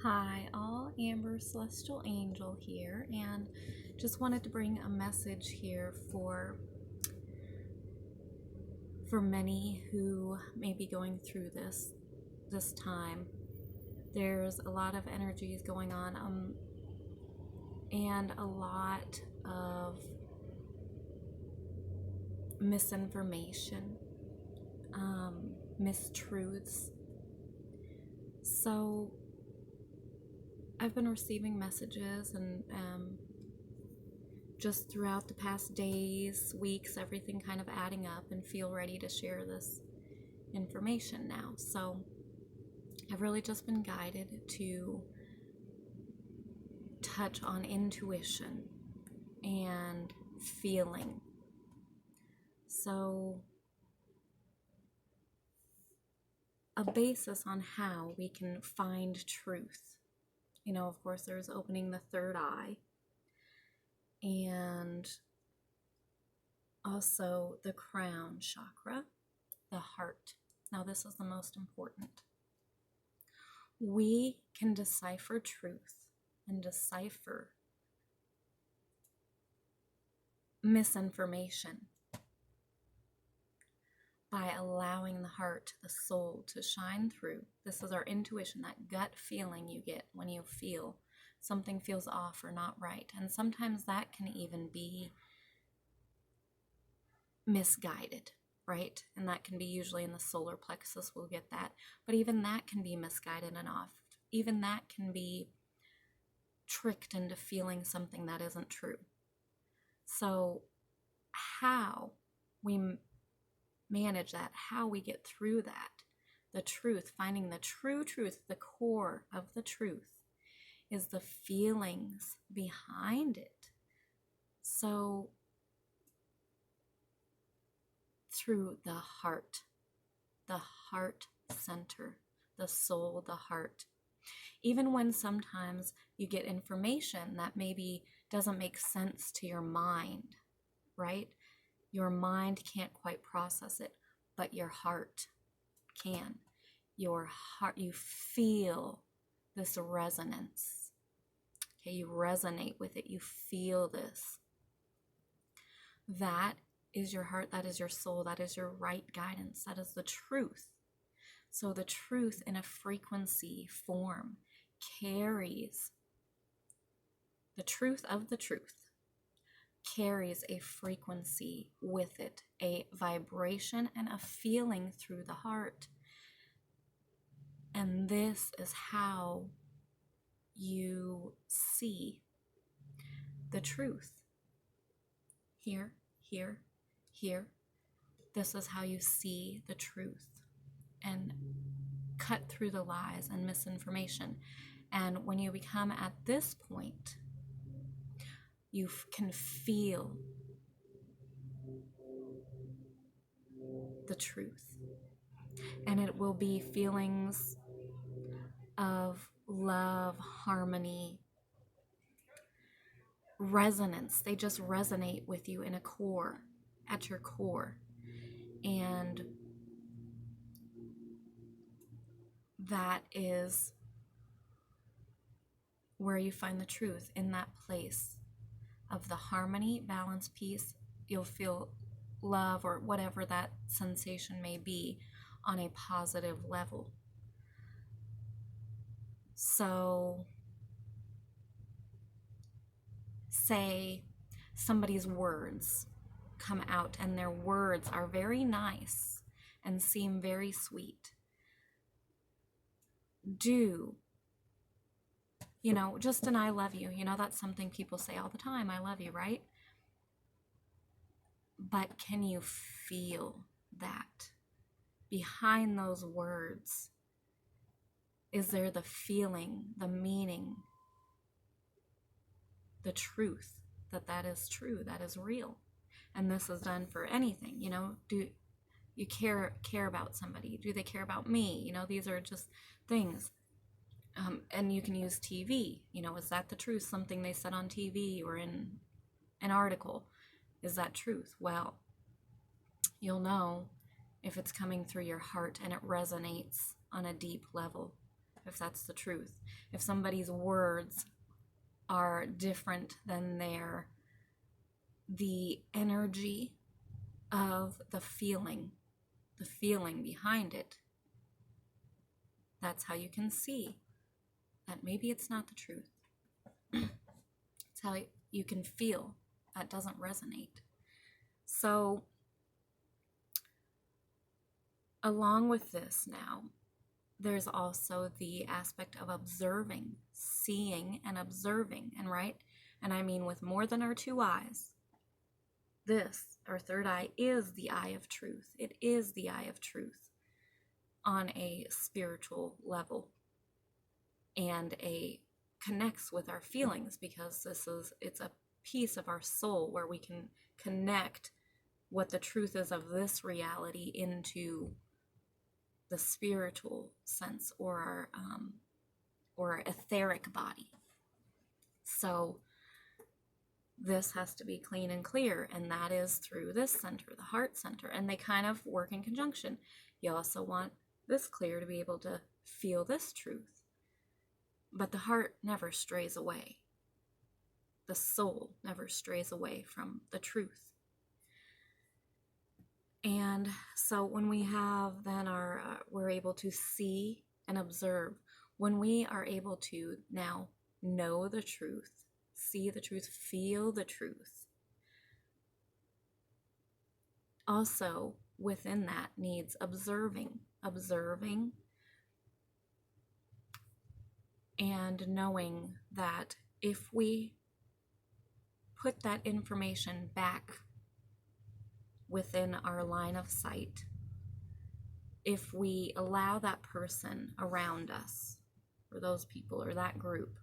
Hi, all. Amber Celestial Angel here, and just wanted to bring a message here for many who may be going through this time. There's a lot of energies going on, and a lot of misinformation, mistruths. So I've been receiving messages and just throughout the past days, weeks, everything kind of adding up, and feel ready to share this information now. So I've really just been guided to touch on intuition and feeling. So a basis on how we can find truth. Of course, there's opening the third eye, and also the crown chakra, the heart. Now, this is the most important. We can decipher truth and decipher misinformation by allowing the heart, the soul to shine through. This is our intuition, that gut feeling you get when you feel something feels off or not right. And sometimes that can even be misguided, right? And that can be usually in the solar plexus, we'll get that. But even that can be misguided and off. Even that can be tricked into feeling something that isn't true. So how we manage that, how we get through that, the truth, finding the true truth, the core of the truth, is the feelings behind it. So through the heart center, the soul, the heart. Even when sometimes you get information that maybe doesn't make sense to your mind, right? Your mind can't quite process it, but your heart can. Your heart, you feel this resonance. Okay, you resonate with it, you feel this. That is your heart, that is your soul, that is your right guidance, that is the truth. So the truth in a frequency form carries, the truth of the truth carries a frequency with it, a vibration and a feeling through the heart. And this is how you see the truth. Here, here, here. This is how you see the truth and cut through the lies and misinformation. And when you become at this point, you can feel the truth. And it will be feelings of love, harmony, resonance. They just resonate with you in a core, at your core. And that is where you find the truth, in that place of the harmony, balance, peace. You'll feel love or whatever that sensation may be on a positive level. So say somebody's words come out and their words are very nice and seem very sweet. Just an I love you. That's something people say all the time. I love you, right? But can you feel that behind those words? Is there the feeling, the meaning, the truth that is true, that is real? And this is done for anything. Do you care about somebody? Do they care about me? These are just things. And you can use TV. Is that the truth? Something they said on TV or in an article. Is that truth? Well, you'll know if it's coming through your heart and it resonates on a deep level if that's the truth. If somebody's words are different than the energy of the feeling behind it, that's how you can see that maybe it's not the truth. It's how you can feel that doesn't resonate. So, along with this now, there's also the aspect of observing, seeing and observing, and right? And I mean with more than our two eyes. This, our third eye, is the eye of truth. It is the eye of truth on a spiritual level, and connects with our feelings, because it's a piece of our soul where we can connect what the truth is of this reality into the spiritual sense, or our etheric body. So this has to be clean and clear, and that is through this center, the heart center, and they kind of work in conjunction. You also want this clear to be able to feel this truth, but the heart never strays away. The soul never strays away from the truth. And so when we have then we're able to see and observe, when we are able to now know the truth, see the truth, feel the truth, also within that needs observing and knowing that if we put that information back within our line of sight, if we allow that person around us, or those people, or that group,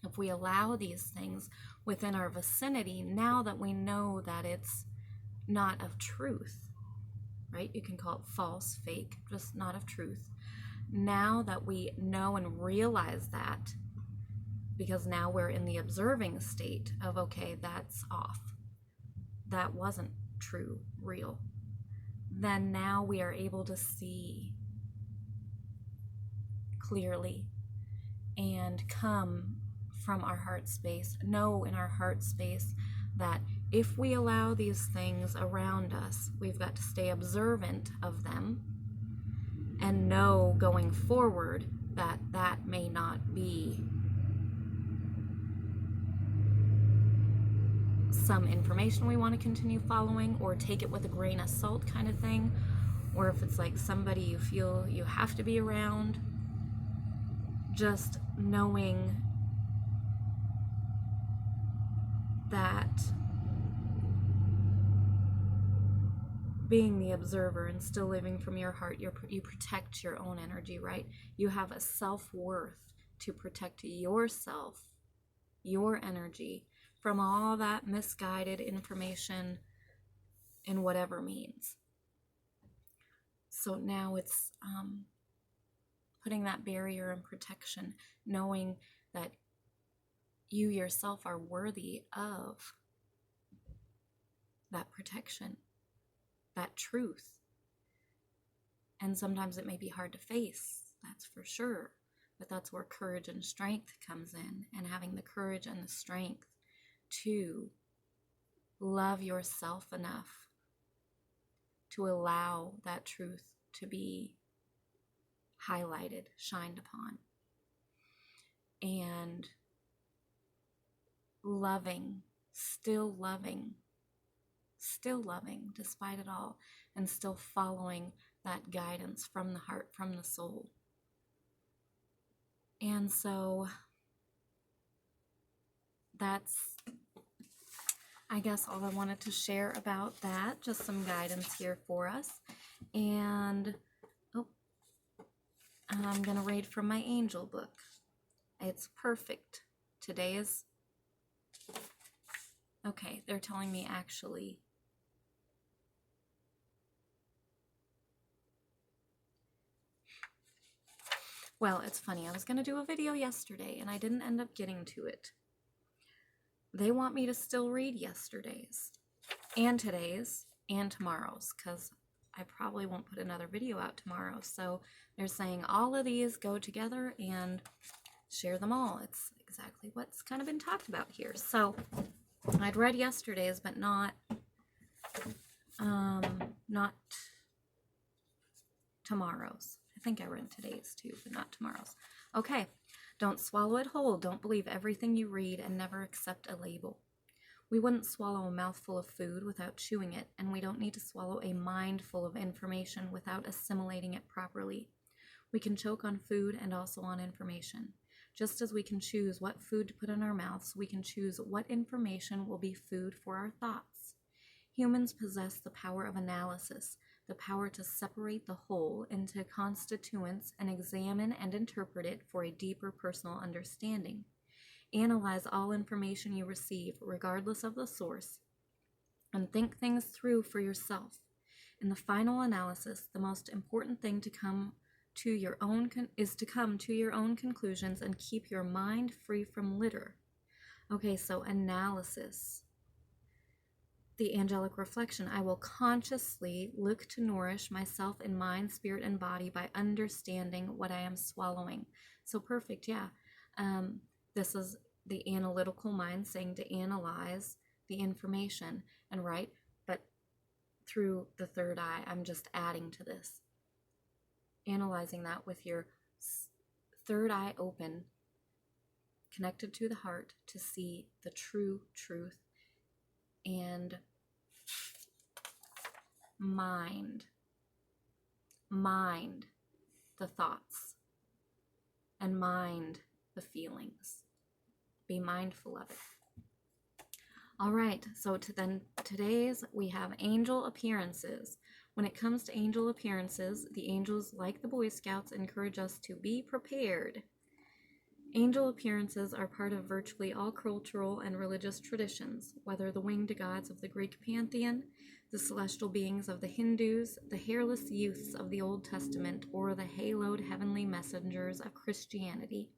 if we allow these things within our vicinity, now that we know that it's not of truth, right? You can call it false, fake, just not of truth. Now that we know and realize that, because now we're in the observing state of, okay, that's off, that wasn't true, real, then now we are able to see clearly and come from our heart space, know in our heart space that if we allow these things around us, we've got to stay observant of them and know going forward that that may not be some information we want to continue following, or take it with a grain of salt kind of thing, or if it's like somebody you feel you have to be around, just knowing that being the observer and still living from your heart, you protect your own energy, right? You have a self-worth to protect yourself, your energy, from all that misguided information in whatever means. So now it's putting that barrier and protection, knowing that you yourself are worthy of that protection, that truth. And sometimes it may be hard to face, that's for sure, but that's where courage and strength comes in, and having the courage and the strength to love yourself enough to allow that truth to be highlighted, shined upon, and still loving despite it all, and still following that guidance from the heart, from the soul. And so that's, I guess, all I wanted to share about that. Just some guidance here for us. And I'm going to read from my angel book. It's perfect. Today is, okay, they're telling me actually, well, it's funny. I was going to do a video yesterday and I didn't end up getting to it. They want me to still read yesterday's and today's and tomorrow's, because I probably won't put another video out tomorrow. So they're saying all of these go together and share them all. It's exactly what's kind of been talked about here. So I'd read yesterday's, but not tomorrow's. I think I read today's too, but not tomorrow's. Okay, don't swallow it whole. Don't believe everything you read and never accept a label. We wouldn't swallow a mouthful of food without chewing it, and we don't need to swallow a mind full of information without assimilating it properly. We can choke on food and also on information. Just as we can choose what food to put in our mouths, we can choose what information will be food for our thoughts. Humans possess the power of analysis, the power to separate the whole into constituents and examine and interpret it for a deeper personal understanding. Analyze all information you receive, regardless of the source, and think things through for yourself. In the final analysis, the most important thing to come to your own conclusions and keep your mind free from litter. Okay, so analysis. The angelic reflection. I will consciously look to nourish myself in mind, spirit, and body by understanding what I am swallowing. So perfect, yeah. This is the analytical mind saying to analyze the information and write, but through the third eye, I'm just adding to this. Analyzing that with your third eye open, connected to the heart to see the true truth, and mind the thoughts and mind the feelings. Be mindful of it. All right, so today's we have angel appearances. When it comes to angel appearances, the angels, like the Boy Scouts, encourage us to be prepared. Angel appearances are part of virtually all cultural and religious traditions, whether the winged gods of the Greek pantheon, the celestial beings of the Hindus, the hairless youths of the Old Testament, or the haloed heavenly messengers of Christianity.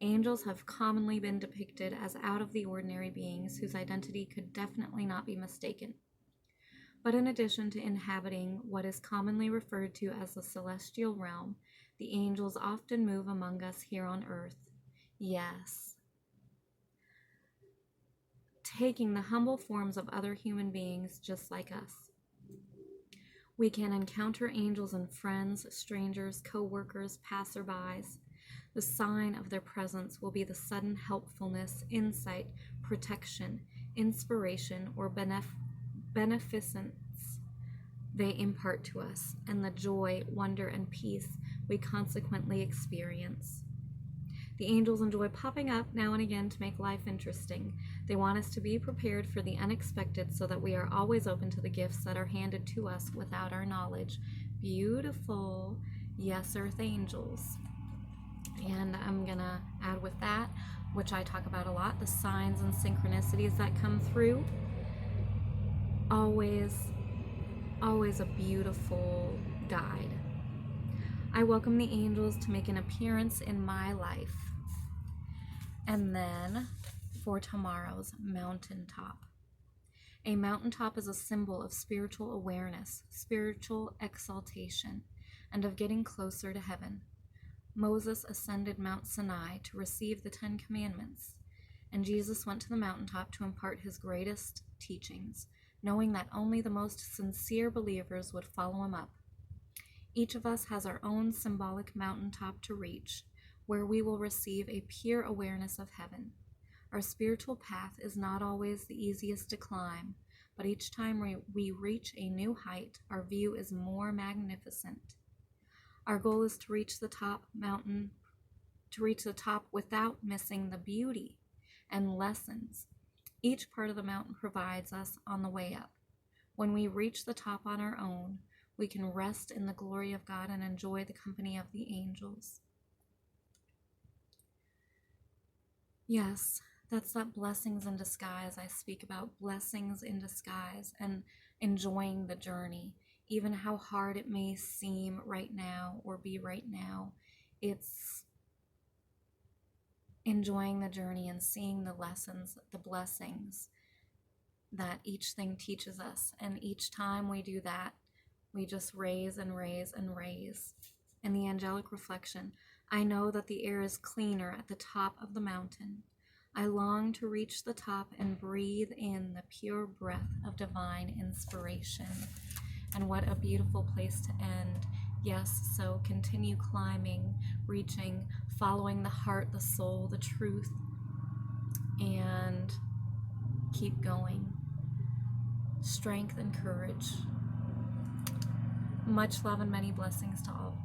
Angels have commonly been depicted as out-of-the-ordinary beings whose identity could definitely not be mistaken. But in addition to inhabiting what is commonly referred to as the celestial realm, the angels often move among us here on earth. Yes. Taking the humble forms of other human beings just like us. We can encounter angels and friends, strangers, co-workers, passerbys. The sign of their presence will be the sudden helpfulness, insight, protection, inspiration, or beneficence they impart to us, and the joy, wonder, and peace we consequently experience. The angels enjoy popping up now and again to make life interesting. They want us to be prepared for the unexpected so that we are always open to the gifts that are handed to us without our knowledge. Beautiful. Yes, Earth angels. And I'm going to add with that, which I talk about a lot, the signs and synchronicities that come through. Always a beautiful guide. I welcome the angels to make an appearance in my life. And then for tomorrow's mountaintop. A mountaintop is a symbol of spiritual awareness, spiritual exaltation, and of getting closer to heaven. Moses ascended Mount Sinai to receive the 10 Commandments, and Jesus went to the mountaintop to impart his greatest teachings, knowing that only the most sincere believers would follow him up. Each of us has our own symbolic mountaintop to reach, where we will receive a pure awareness of heaven. Our spiritual path is not always the easiest to climb, but each time we reach a new height, our view is more magnificent. Our goal is to reach the top without missing the beauty and lessons each part of the mountain provides us on the way up. When we reach the top on our own, we can rest in the glory of God and enjoy the company of the angels. Yes, that's that blessings in disguise. I speak about blessings in disguise and enjoying the journey. Even how hard it may seem right now or be right now, it's enjoying the journey and seeing the lessons, the blessings that each thing teaches us. And each time we do that, We just raise and raise and raise. In the angelic reflection, I know that the air is cleaner at the top of the mountain. I long to reach the top and breathe in the pure breath of divine inspiration. And what a beautiful place to end. Yes, so continue climbing, reaching, following the heart, the soul, the truth, and keep going. Strength and courage. Much love and many blessings to all.